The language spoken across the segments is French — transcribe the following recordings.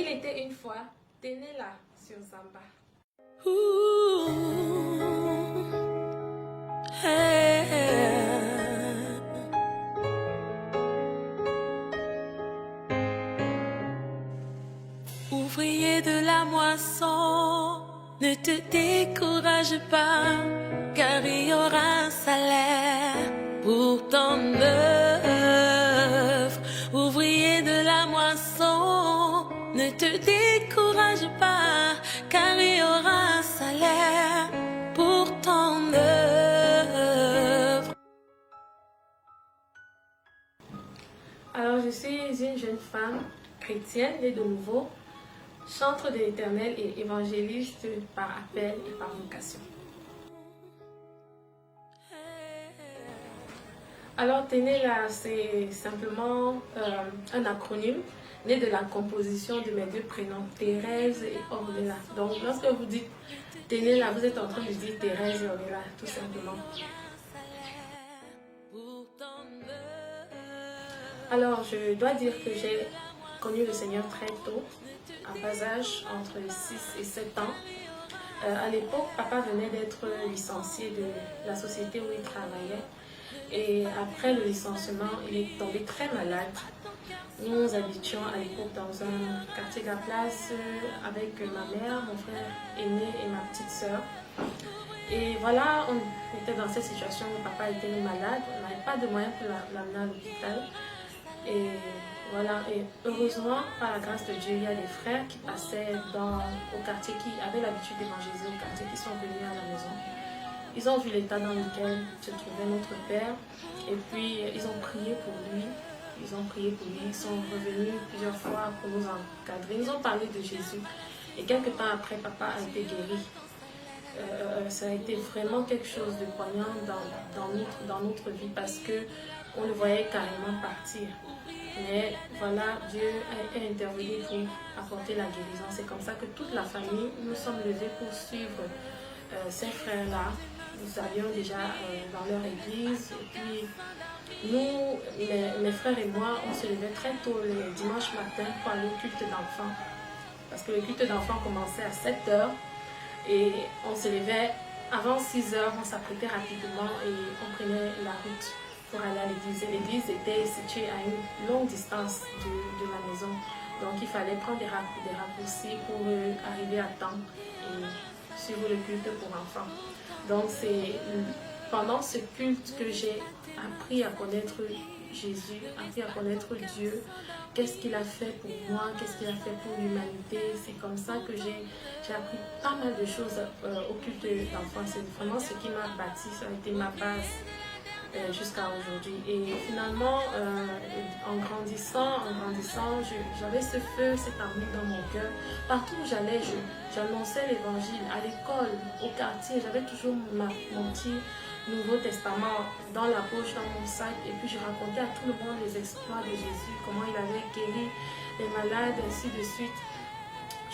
Il était une fois, Tenez-la sur Zamba. Ooh, hey. Ouvrier de la moisson, ne te décourage pas, car il y aura un salaire pour ton œuvre. Ouvrier de la moisson, ne te décourage pas, car il y aura un salaire pour ton œuvre. Alors, je suis une jeune femme chrétienne, née de nouveau, chantre de l'Éternel et évangéliste par appel et par vocation. Alors, Tenez-la, c'est simplement un acronyme né de la composition de mes deux prénoms, Thérèse et Ornella. Donc, lorsque vous dites Tenez-la, vous êtes en train de dire Thérèse et Ornella, tout simplement. Alors, je dois dire que j'ai connu le Seigneur très tôt, à bas âge, entre 6 et 7 ans. À l'époque, papa venait d'être licencié de la société où il travaillait. Et après le licenciement, il est tombé très malade. Nous habitions à l'époque dans un quartier de la place avec ma mère, mon frère aîné et ma petite sœur. Et voilà, on était dans cette situation où papa était malade. On n'avait pas de moyens pour l'amener à l'hôpital. Et voilà, et heureusement, par la grâce de Dieu, il y a des frères qui passaient au quartier, qui avaient l'habitude d'évangéliser au quartier, qui sont venus à la maison. Ils ont vu l'état dans lequel se trouvait notre père, et puis ils ont prié pour lui. Ils ont prié pour lui, ils sont revenus plusieurs fois pour nous encadrer. Ils ont parlé de Jésus. Et quelques temps après, papa a été guéri. Ça a été vraiment quelque chose de poignant dans notre vie parce qu'on le voyait carrément partir. Mais voilà, Dieu a intervenu pour apporter la guérison. C'est comme ça que toute la famille, nous sommes levés pour suivre ces frères-là. Nous allions déjà dans leur église. Et puis, nous, mes frères et moi, on se levait très tôt le dimanche matin pour aller au culte d'enfants. Parce que le culte d'enfants commençait à 7 h. Et on se levait avant 6 h, on s'apprêtait rapidement et on prenait la route pour aller à l'église. Et l'église était située à une longue distance de la maison. Donc il fallait prendre des raccourcis pour arriver à temps et suivre le culte pour enfants. Donc c'est pendant ce culte que j'ai appris à connaître Jésus, appris à connaître Dieu, qu'est-ce qu'il a fait pour moi, qu'est-ce qu'il a fait pour l'humanité. C'est comme ça que j'ai appris pas mal de choses au culte d'enfants. C'est vraiment ce qui m'a bâti, ça a été ma base jusqu'à aujourd'hui. Et finalement, en grandissant, j'avais ce feu, cet amour dans mon cœur. Partout où j'allais, j'annonçais l'évangile. À l'école, au quartier, j'avais toujours mon petit Nouveau Testament dans la poche, dans mon sac, et puis je racontais à tout le monde les exploits de Jésus, comment il avait guéri les malades, ainsi de suite.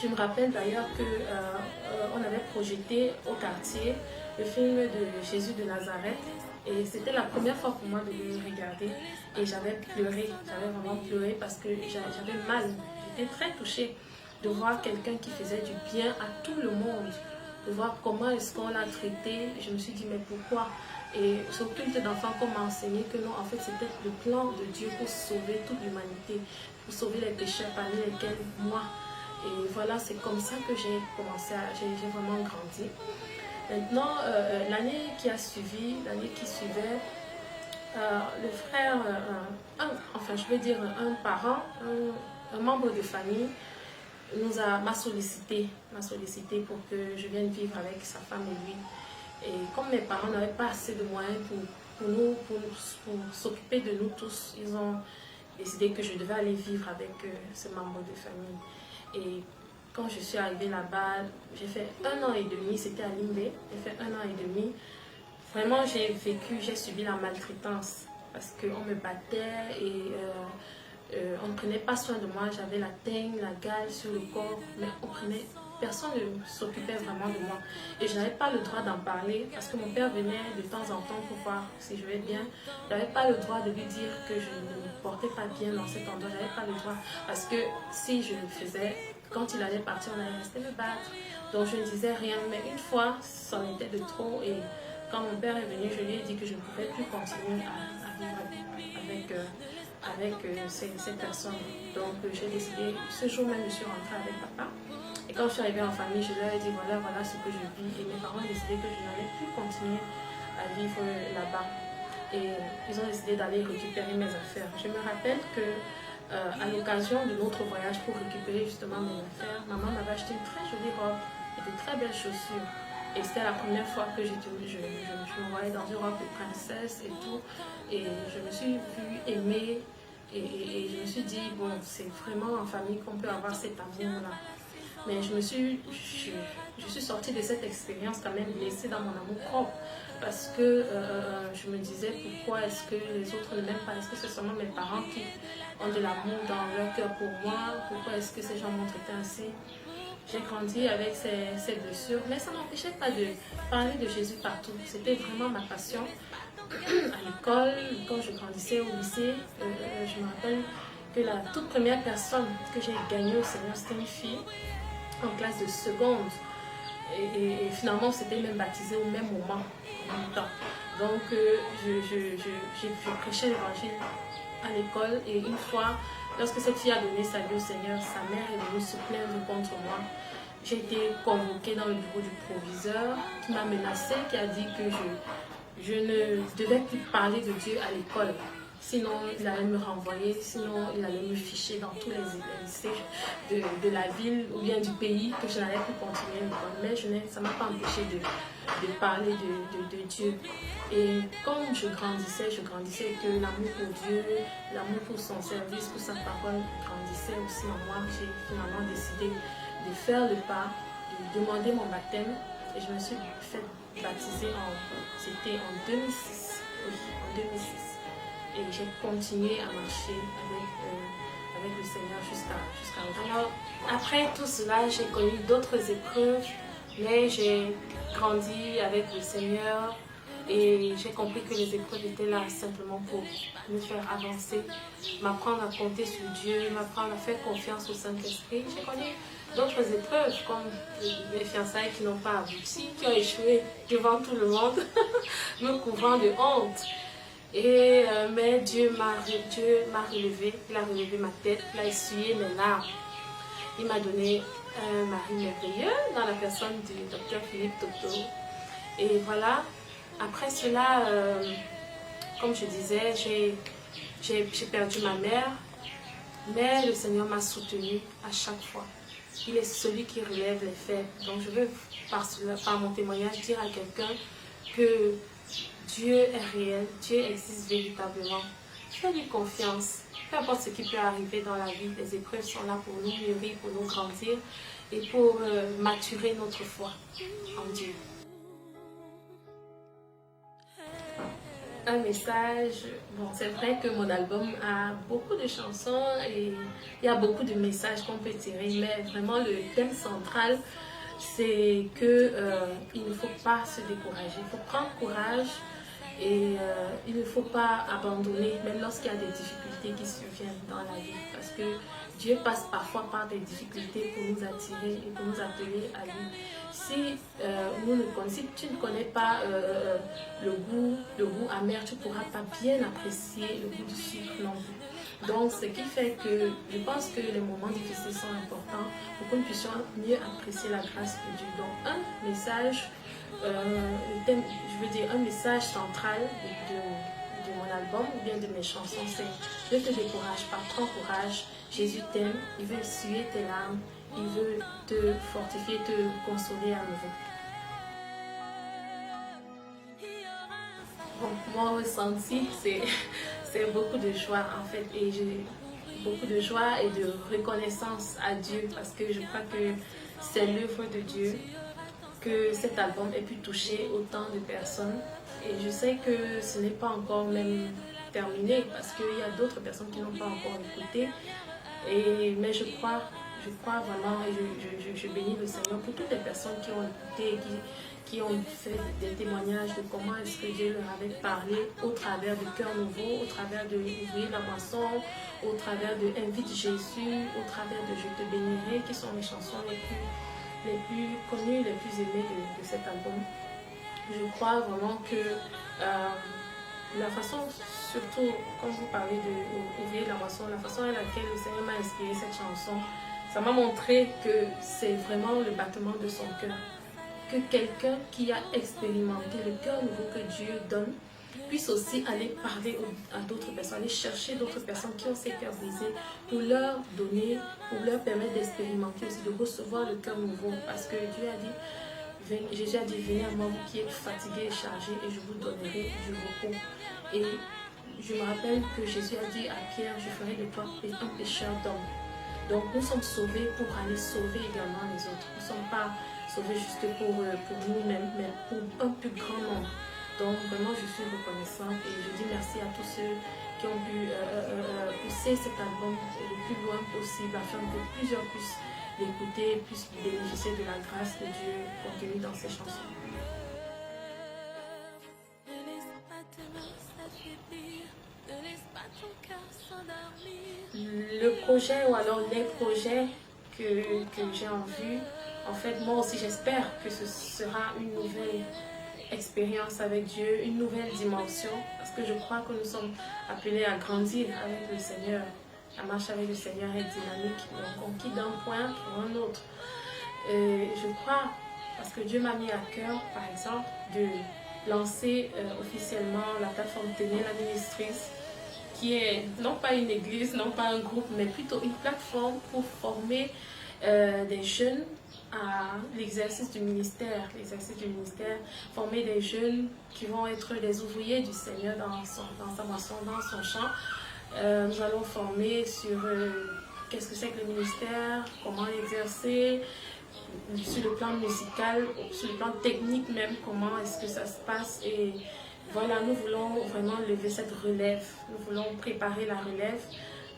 Je me rappelle d'ailleurs qu'on avait projeté au quartier le film de Jésus de Nazareth, et c'était la première fois pour moi de le regarder, et j'avais vraiment pleuré parce que j'avais mal, j'étais très touchée de voir quelqu'un qui faisait du bien à tout le monde, de voir comment est-ce qu'on l'a traité. Je me suis dit, mais pourquoi? Et ce culte d'enfants qu'on m'a enseigné que non, en fait, c'était le plan de Dieu pour sauver toute l'humanité, pour sauver les pécheurs parmi lesquels moi. Et voilà, c'est comme ça que j'ai commencé, j'ai vraiment grandi. Maintenant, l'année qui suivait, le frère, un parent, un membre de famille, m'a sollicité pour que je vienne vivre avec sa femme et lui. Et comme mes parents n'avaient pas assez de moyens pour s'occuper de nous tous, ils ont décidé que je devais aller vivre avec ce membre de famille. Et quand je suis arrivée là-bas, j'ai fait 1 an et demi, c'était à Limbé, j'ai fait 1 an et demi. Vraiment, j'ai subi la maltraitance parce qu'on me battait et on ne prenait pas soin de moi. J'avais la teigne, la gale sur le corps, mais personne ne s'occupait vraiment de moi. Et je n'avais pas le droit d'en parler parce que mon père venait de temps en temps pour voir si je vais bien. Je n'avais pas le droit de lui dire que je ne me portais pas bien dans cet endroit. Je n'avais pas le droit parce que si je le faisais, quand il allait partir, on allait rester me battre. Donc je ne disais rien, mais une fois, c'en était de trop. Et quand mon père est venu, je lui ai dit que je ne pouvais plus continuer à vivre avec ces personnes. Donc j'ai décidé, ce jour même, je suis rentrée avec papa. Et quand je suis arrivée en famille, je leur ai dit voilà ce que je vis. Et mes parents ont décidé que je n'allais plus continuer à vivre là-bas. Et ils ont décidé d'aller récupérer mes affaires. Je me rappelle que à l'occasion de notre voyage pour récupérer justement mes affaires, maman m'avait acheté une très jolie robe et de très belles chaussures. Et c'était la première fois que je me voyais dans une robe de princesse et tout. Et je me suis vue aimer et je me suis dit, bon, c'est vraiment en famille qu'on peut avoir cet amour-là. Mais je suis sortie de cette expérience quand même blessée dans mon amour propre. Parce que je me disais, pourquoi est-ce que les autres ne m'aiment pas? Est-ce que c'est seulement mes parents qui ont de l'amour dans leur cœur pour moi? Pourquoi est-ce que ces gens m'ont traité ainsi? J'ai grandi avec ces blessures, mais ça ne m'empêchait pas de parler de Jésus partout. C'était vraiment ma passion. À l'école, quand je grandissais au lycée, je me rappelle que la toute première personne que j'ai gagnée au Seigneur, c'était une fille en classe de seconde. Et finalement, c'était même baptisé au même moment, en même temps. Donc, je prêchais l'évangile à l'école et une fois, lorsque cette fille a donné sa vie au Seigneur, sa mère est venue se plaindre contre moi. J'ai été convoquée dans le bureau du proviseur qui m'a menacée, qui a dit que je ne devais plus parler de Dieu à l'école. Sinon, il allait me renvoyer, sinon, il allait me ficher dans tous les lycées de la ville ou bien du pays, que je n'allais plus continuer l'école. Mais ça ne m'a pas empêché de parler de Dieu. Et comme je grandissais que l'amour pour Dieu, l'amour pour son service, pour sa parole grandissait aussi en moi. J'ai finalement décidé de faire le pas, de demander mon baptême. Et je me suis fait baptiser c'était en 2006. Oui, en 2006. Et j'ai continué à marcher avec le Seigneur jusqu'à aujourd'hui. Alors, après tout cela, j'ai connu d'autres épreuves, mais j'ai grandi avec le Seigneur et j'ai compris que les épreuves étaient là simplement pour me faire avancer, m'apprendre à compter sur Dieu, m'apprendre à faire confiance au Saint-Esprit. J'ai connu d'autres épreuves comme les fiançailles qui n'ont pas abouti, qui ont échoué devant tout le monde, me couvrant de honte. Mais Dieu m'a relevé, il a relevé ma tête, il a essuyé mes larmes. Il m'a donné un mari merveilleux dans la personne du docteur Philippe Toto. Et voilà, après cela, comme je disais, j'ai perdu ma mère, mais le Seigneur m'a soutenue à chaque fois. Il est celui qui relève les faibles. Donc je veux par mon témoignage dire à quelqu'un que Dieu est réel, Dieu existe véritablement. Fais-lui confiance. Peu importe ce qui peut arriver dans la vie, les épreuves sont là pour nous mûrir, pour nous grandir et pour maturer notre foi en Dieu. Un message, bon, c'est vrai que mon album a beaucoup de chansons et il y a beaucoup de messages qu'on peut tirer, mais vraiment le thème central, c'est que il ne faut pas se décourager, il faut prendre courage. Et il ne faut pas abandonner, même lorsqu'il y a des difficultés qui surviennent dans la vie. Parce que Dieu passe parfois par des difficultés pour nous attirer et pour nous appeler à lui. Si tu ne connais pas le goût amer, tu ne pourras pas bien apprécier le goût du sucre non plus. Donc, ce qui fait que je pense que les moments difficiles sont importants pour que nous puissions mieux apprécier la grâce de Dieu. Donc, un message... un message central de mon album ou bien de mes chansons, c'est ne te décourage pas, prends courage, Jésus t'aime, il veut essuyer tes larmes, il veut te fortifier, te consoler à nouveau. Bon, mon ressenti, c'est beaucoup de joie en fait, et j'ai beaucoup de joie et de reconnaissance à Dieu parce que je crois que c'est l'œuvre de Dieu que cet album ait pu toucher autant de personnes. Et je sais que ce n'est pas encore même terminé parce qu'il y a d'autres personnes qui n'ont pas encore écouté. Mais je je crois vraiment et je bénis le Seigneur pour toutes les personnes qui ont écouté, qui ont fait des témoignages de comment est-ce que Dieu leur avait parlé au travers de Cœur Nouveau, au travers de Ouvrir la moisson, au travers de Invite Jésus, au travers de Je te bénirai, qui sont les chansons les plus connues, les plus aimées de cet album. Je crois vraiment que la façon, surtout quand vous parlez d'ouvrir la moisson, la façon à laquelle le Seigneur m'a inspiré cette chanson, ça m'a montré que c'est vraiment le battement de son cœur. Que quelqu'un qui a expérimenté le cœur nouveau que Dieu donne puisse aussi aller parler à d'autres personnes, aller chercher d'autres personnes qui ont ces cœurs brisés pour leur donner, pour leur permettre d'expérimenter aussi, de recevoir le cœur nouveau. Parce que Dieu a dit, Jésus a dit, venez à moi vous qui êtes fatigués et chargés et je vous donnerai du repos. Et je me rappelle que Jésus a dit à Pierre, je ferai de toi un pécheur d'hommes. Donc nous sommes sauvés pour aller sauver également les autres. Nous ne sommes pas sauvés juste pour nous-mêmes, mais pour un plus grand nombre. Donc vraiment je suis reconnaissante et je dis merci à tous ceux qui ont pu pousser cet album le plus loin possible afin que plusieurs puissent l'écouter, puissent bénéficier de la grâce de Dieu contenue dans ces chansons. Le projet ou alors les projets que j'ai en vue, en fait moi aussi j'espère que ce sera une nouvelle expérience avec Dieu, une nouvelle dimension, parce que je crois que nous sommes appelés à grandir avec le Seigneur. La marche avec le Seigneur est dynamique, donc on quitte d'un point pour un autre. Je crois, parce que Dieu m'a mis à cœur, par exemple, de lancer officiellement la plateforme Tenez la Ministries, qui est non pas une église, non pas un groupe, mais plutôt une plateforme pour former des jeunes à l'exercice du ministère. Former des jeunes qui vont être des ouvriers du Seigneur dans sa moisson, dans son champ. Nous allons former sur qu'est-ce que c'est que le ministère, comment l'exercer, sur le plan musical, sur le plan technique même, comment est-ce que ça se passe. Et voilà, nous voulons vraiment lever cette relève, nous voulons préparer la relève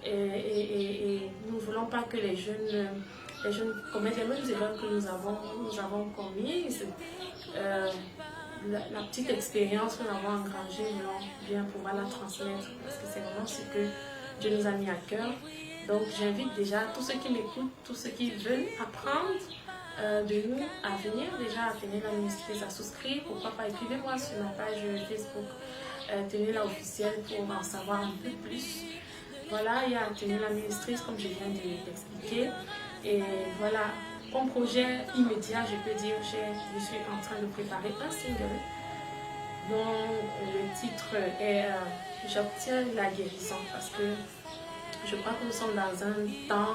et nous ne voulons pas que les jeunes commettent les mêmes erreurs que nous avons commises. La petite expérience que nous avons engrangée, nous allons bien pouvoir la transmettre parce que c'est vraiment ce que Dieu nous a mis à cœur. Donc j'invite déjà tous ceux qui m'écoutent, tous ceux qui veulent apprendre de nous à venir déjà à Tenez la Ministries, à souscrire. Pourquoi pas, écrivez-moi sur ma page Facebook Tenez la officielle pour en savoir un peu plus. Voilà, il y a Tenez la Ministries comme je viens de l'expliquer. Et voilà, comme projet immédiat, je peux dire que je suis en train de préparer un single dont le titre est J'obtiens la guérison, parce que je crois que nous sommes dans un temps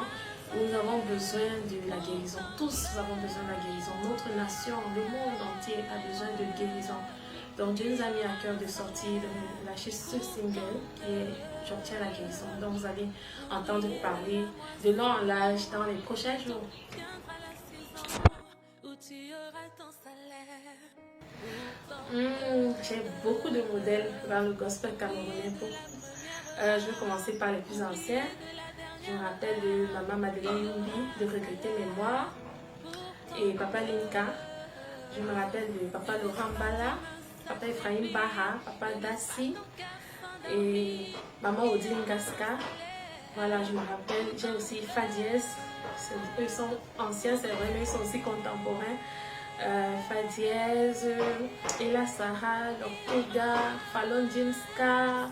où nous avons besoin de la guérison. Tous avons besoin de la guérison. Notre nation, le monde entier a besoin de guérison. Donc Dieu nous a mis à cœur de sortir, de lâcher ce single qui est J'obtiens la guérison. Donc vous allez entendre parler de long en large dans les prochains jours. J'ai beaucoup de modèles dans le gospel camerounais. Je vais commencer par les plus anciens. Je me rappelle de maman Madeleine Yumbi de Regretter Mémoire et papa Linka. Je me rappelle de papa Laurent Bala, papa Ephraim Baha, papa Dassi et maman Odile Ngaska. Voilà, je me rappelle. J'ai aussi Fadiez. Eux sont anciens, c'est vrai, mais ils sont aussi contemporains. Fadiez, Ella Sarah, Lopega, Fallon Jimska.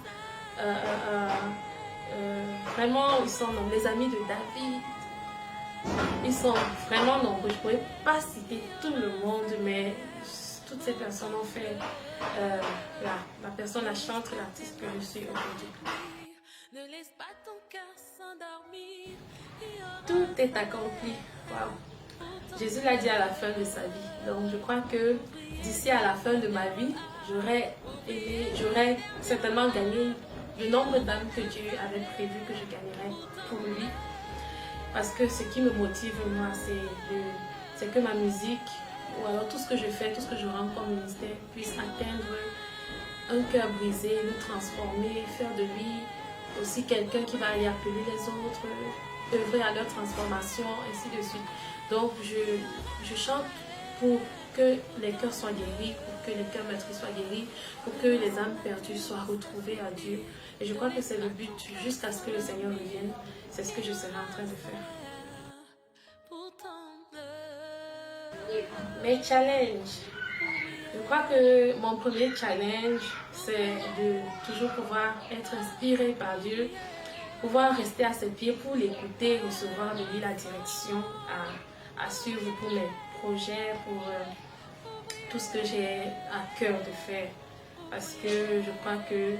Vraiment, ils sont nombreux. Les amis de David. Ils sont vraiment nombreux. Je ne pourrais pas citer tout le monde, mais toutes ces personnes ont fait la personne, la chanteuse, l'artiste que je suis aujourd'hui. Ne laisse pas ton cœur s'endormir. Tout est accompli. Wow. Jésus l'a dit à la fin de sa vie. Donc je crois que d'ici à la fin de ma vie, j'aurais certainement gagné le nombre d'âmes que Dieu avait prévu que je gagnerais pour lui. Parce que ce qui me motive, moi, c'est que ma musique, ou alors tout ce que je fais, tout ce que je rends comme ministère, puisse atteindre un cœur brisé, le transformer, faire de lui aussi quelqu'un qui va y appeler les autres, œuvrer à leur transformation, ainsi de suite. Donc, je chante pour que les cœurs soient guéris, pour que les cœurs meurtris soient guéris, pour que les âmes perdues soient retrouvées à Dieu. Et je crois que c'est le but, jusqu'à ce que le Seigneur revienne. C'est ce que je serai en train de faire. Mes challenges. Je crois que mon premier challenge, c'est de toujours pouvoir être inspiré par Dieu, pouvoir rester à ses pieds pour l'écouter, recevoir de lui la direction à suivre pour mes projets, pour tout ce que j'ai à cœur de faire. Parce que je crois que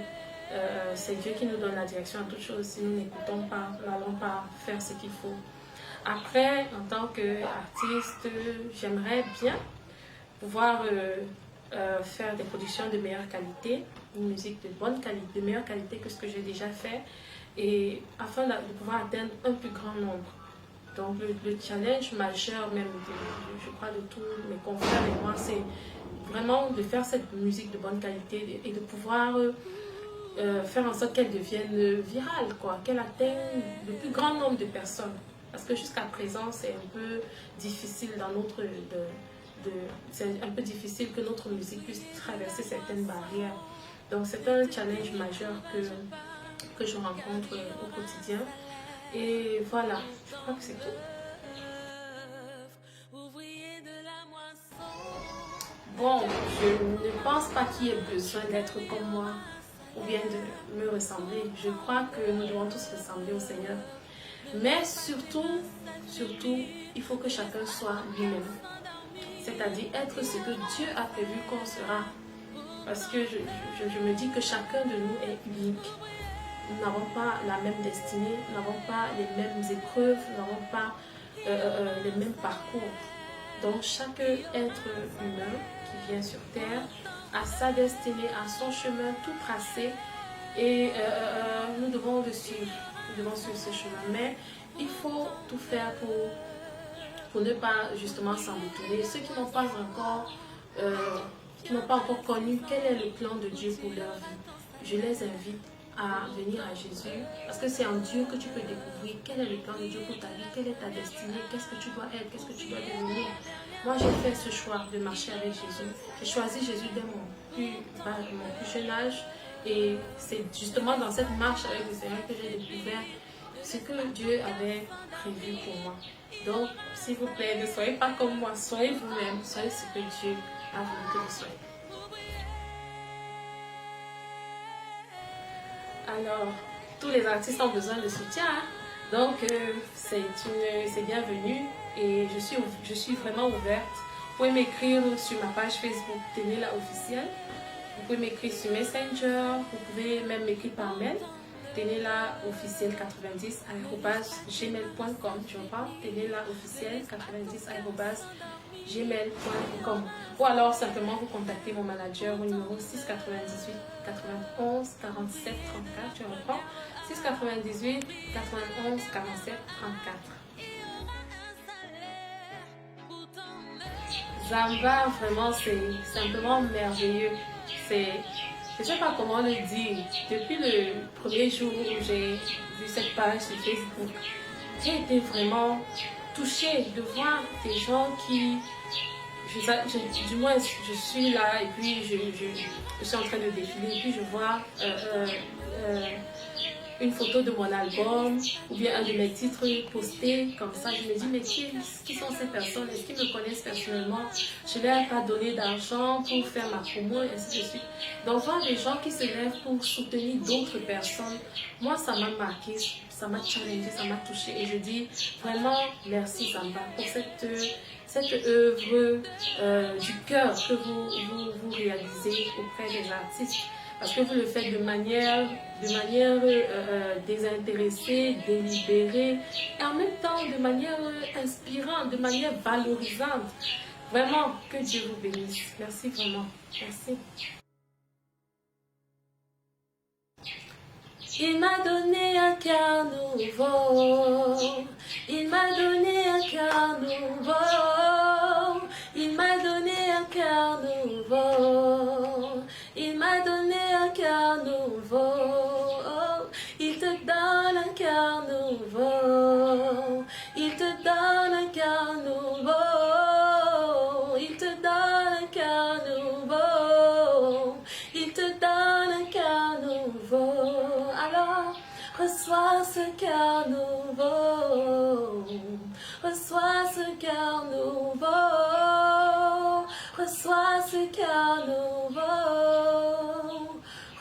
c'est Dieu qui nous donne la direction à toutes choses. Si nous n'écoutons pas, nous n'allons pas faire ce qu'il faut. Après, en tant qu'artiste, j'aimerais bien pouvoir faire des productions de meilleure qualité, une musique de bonne qualité, de meilleure qualité que ce que j'ai déjà fait, et afin de pouvoir atteindre un plus grand nombre. Donc le challenge majeur même, je crois, de tous mes confrères et moi, c'est vraiment de faire cette musique de bonne qualité et de pouvoir faire en sorte qu'elle devienne virale, quoi, qu'elle atteigne le plus grand nombre de personnes. Parce que jusqu'à présent, c'est un peu difficile dans notre... c'est un peu difficile que notre musique puisse traverser certaines barrières. Donc c'est un challenge majeur que je rencontre au quotidien. Et voilà, je crois que c'est tout. Bon, je ne pense pas qu'il y ait besoin d'être comme moi ou bien de me ressembler. Je crois que nous devons tous ressembler au Seigneur. Mais surtout, il faut que chacun soit lui-même. C'est-à-dire être ce que Dieu a prévu qu'on sera. Parce que je me dis que chacun de nous est unique. Nous n'avons pas la même destinée, nous n'avons pas les mêmes épreuves, nous n'avons pas les mêmes parcours. Donc chaque être humain qui vient sur Terre a sa destinée, a son chemin tout tracé et nous devons le suivre. Nous devons suivre ce chemin. Mais il faut tout faire pour ne pas justement s'en détourner. Ceux qui n'ont pas encore connu quel est le plan de Dieu pour leur vie, je les invite à venir à Jésus, parce que c'est en Dieu que tu peux découvrir quel est le plan de Dieu pour ta vie, quelle est ta destinée, qu'est-ce que tu dois être, qu'est-ce que tu dois devenir. Moi, j'ai fait ce choix de marcher avec Jésus. J'ai choisi Jésus dès mon plus jeune âge, et c'est justement dans cette marche avec le Seigneur que j'ai découvert ce que Dieu avait prévu pour moi. Donc, s'il vous plaît, ne soyez pas comme moi, soyez vous-même, soyez ce que Dieu a voulu que vous soyez. Alors, tous les artistes ont besoin de soutien, hein? Donc c'est bienvenu et je suis vraiment ouverte. Vous pouvez m'écrire sur ma page Facebook Tenez-la officielle. Vous pouvez m'écrire sur Messenger, vous pouvez même m'écrire par mail. Tenez-la officielle 90 @gmail.com. Je reprends, Tenez-la officielle 90 @gmail.com. Ou alors simplement vous contactez mon manager au numéro 698 91 47 34. Je reprends, 698 91 47 34. Zamba, vraiment, c'est simplement merveilleux. Je ne sais pas comment le dire. Depuis le premier jour où j'ai vu cette page sur Facebook, j'ai été vraiment touchée de voir des gens qui... du moins, je suis là et puis je suis en train de défiler et puis je vois une photo de mon album ou bien un de mes titres postés comme ça. Je me dis, mais qui sont ces personnes? Est-ce qu'ils me connaissent personnellement? Je ne leur ai pas donné d'argent pour faire ma promo et ainsi de suite. Donc, voir des gens qui se lèvent pour soutenir d'autres personnes, moi, ça m'a marqué, ça m'a challengé, ça m'a touché. Et je dis vraiment merci Zamba pour cette œuvre du cœur que vous réalisez auprès des artistes. Parce que vous le faites de manière désintéressée, délibérée, et en même temps de manière inspirante, de manière valorisante. Vraiment, que Dieu vous bénisse. Merci vraiment. Merci. Il m'a donné un cœur nouveau. Il m'a donné un cœur nouveau. Il m'a donné un cœur nouveau. Il m'a donné un cœur nouveau. Il te donne un cœur nouveau. cœur nouveau, reçois ce cœur nouveau, reçois ce cœur nouveau,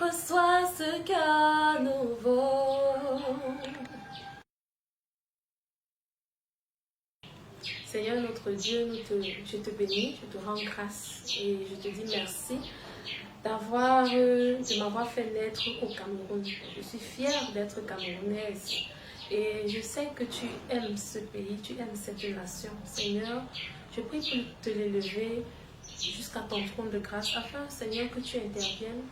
reçois ce cœur nouveau. Seigneur notre Dieu, je te bénis, je te rends grâce et je te dis merci de m'avoir fait naître au Cameroun. Je suis fière d'être camerounaise et je sais que tu aimes ce pays, tu aimes cette nation. Seigneur, je prie pour te l'élever jusqu'à ton trône de grâce afin, Seigneur, que tu interviennes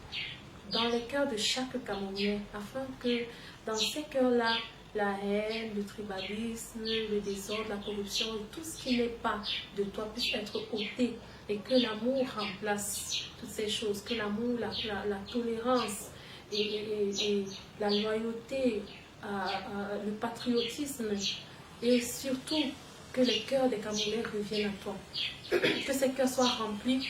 dans les cœurs de chaque Camerounais afin que dans ces cœurs-là, la haine, le tribalisme, le désordre, la corruption, tout ce qui n'est pas de toi puisse être ôté et que l'amour remplace toutes ces choses, que l'amour, la tolérance et la loyauté, le patriotisme et surtout que les cœurs des Camerounais reviennent à toi. Que ces cœurs soient remplis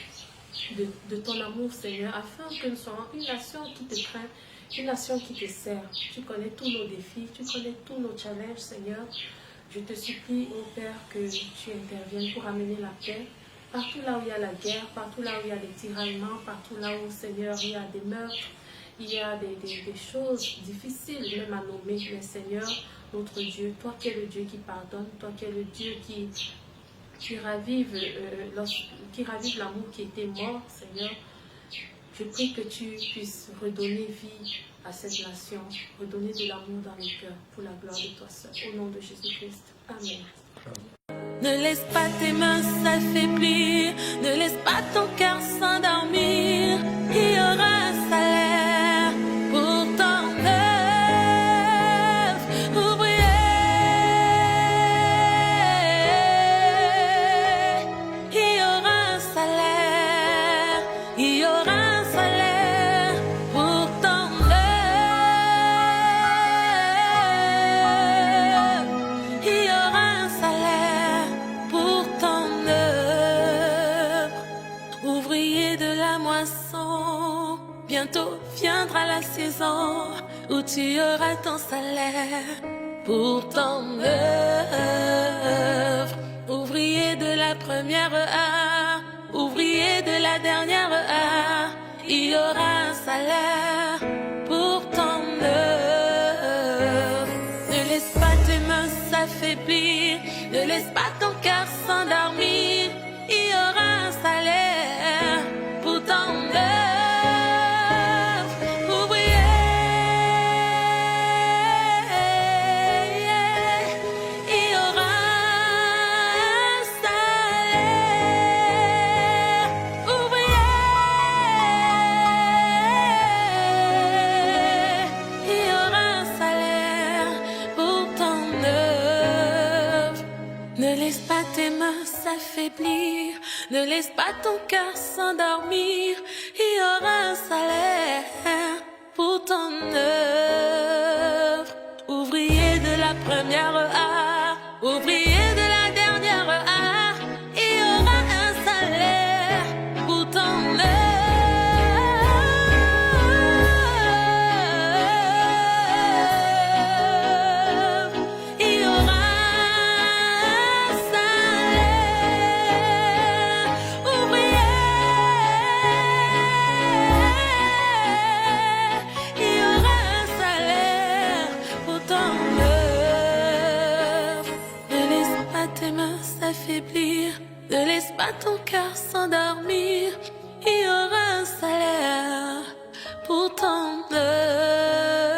de ton amour, Seigneur, afin que nous soyons une nation qui te craint, une nation qui te sert. Tu connais tous nos défis, tu connais tous nos challenges, Seigneur. Je te supplie, ô Père, que tu interviennes pour amener la paix. Partout là où il y a la guerre, partout là où il y a des tiraillements, partout là où, Seigneur, il y a des meurtres, il y a des choses difficiles même à nommer. Mais Seigneur, notre Dieu, toi qui es le Dieu qui pardonne, toi qui es le Dieu qui ravive l'amour qui était mort, Seigneur, je prie que tu puisses redonner vie à cette nation, redonner de l'amour dans les cœurs pour la gloire de toi seul. Au nom de Jésus-Christ. Amen. Ne laisse pas tes mains s'affaiblir, ne laisse pas ton cœur s'endormir. Il y aura un salaire pour ton œuvre, ouvrier. Il y aura un salaire, il y aura un salaire pour ton œuvre. Il y aura un salaire pour ton œuvre, ouvrier de la moisson. Bientôt viendra la saison où tu auras ton salaire pour ton œuvre, ouvrier de la première heure, ouvrier de la dernière heure. Il y aura un salaire pour ton œuvre. Ne laisse pas tes mains s'affaiblir, ne laisse pas ton cœur s'endormir. Il y aura un salaire pour ton œuvre, ouvrier. Il y aura un salaire, ouvrier. Il y aura un salaire pour ton œuvre. Ne laisse pas tes mains s'affaiblir, ne laisse pas ton cœur s'endormir. Il y aura un salaire pour ton œuvre, ouvrier de la première heure, ouvrier de la dernière heure. Il y aura un salaire pour ton œuvre. Il y aura un salaire, ouvrier. Il y aura un salaire pour ton œuvre. Ne laisse pas tes mains s'affaiblir, ne laisse pas ton cœur s'endormir. Il y aura un salaire pour ton œuvre.